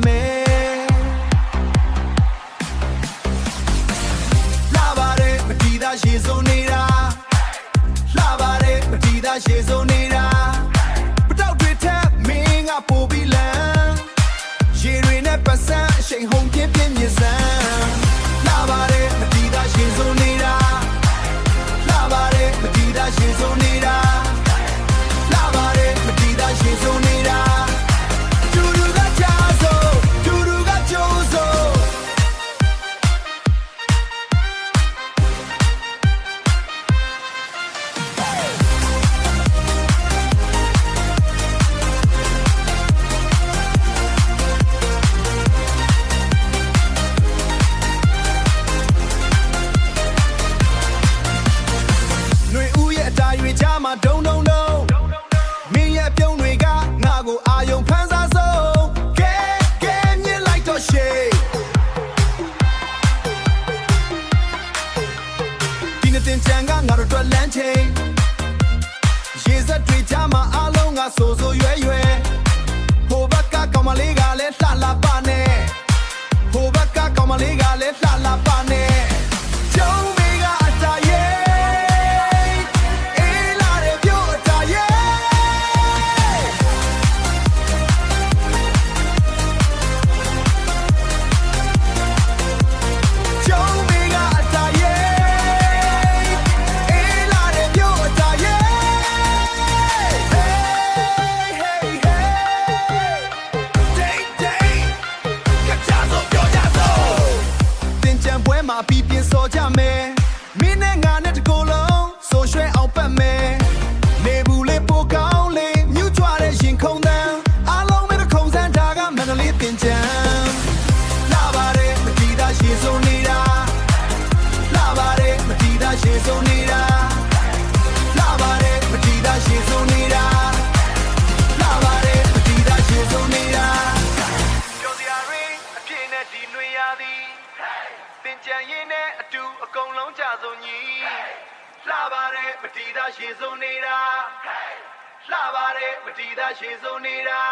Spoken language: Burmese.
မယ်လှပါတယ်မတီးသားရေစုံနေတာလှပါတယ်မတီးသားရေစုံနေတာပတောက်တွေထက်မင်းကပိုပြီးလန်းရေတွေနဲ့ပတ်စံအရှိန်ဟုန်ပြင်းပြင်းမြင်စမ်းလှပါတယ်မတီးသားရေစုံနေတာလှပါတယ်မတီးသားရေစုံနေတာလှပါတယ်မတီးသားရေစုံနေတာတူတူကကြစို့တူတူကကြိုးစို့ကြမှာဒုံဒုံဒုံမင်းရဲ့ပြုံးတွေကငါ့ကိုအာယုံဖန်ဆာဆုံးကဲကဲမြင်လိုက်တော့ရှေ့ဒီနေ့တင်ချန်ကငါတို့အတွက်လမ်းချိန်ရေစက်တွေကြမှာအားလုံးကဆိုဆိုရွယ်ရွယ်ဟိုဘက်ကကောင်မလေးကလည်းလှလှပနဲ့ဟိုဘက်ကကောင်မလေးကလည်းလှလှပနဲ့ကျုံးမေကအတားရဲ့ပြီးပြင်းစောကြမယ်မင်းနဲ့ငါနဲ့တကိုယ်လုံးဆိုရွှဲအောင်ပတ်မယ်နေဘူးလေးပိုကောင်းလေးမြူးကြွတဲ့ရင်ခုန်တန်းအားလုံးမဲ့ခုံစမ်းတာကမန္တလေးတင်ချမ်းလာပါတယ်မတီးသားရေစုံနေတာလာပါတယ်မတီးသားရေစုံနေတာလာပါတယ်မတီးသားရေစုံနေတာလာပါတယ်မတီးသားရေစုံနေတာကြော်စရာရင်းအပြည့်နဲ့ဒီနှွေရသည်တင်ကြံရင်နဲ့အတူအကုန်လုံးကြဆုံးညီလှပါတယ်မတီးသားရေစုံနေတာလှပါတယ်မတီးသားရေစုံနေတာ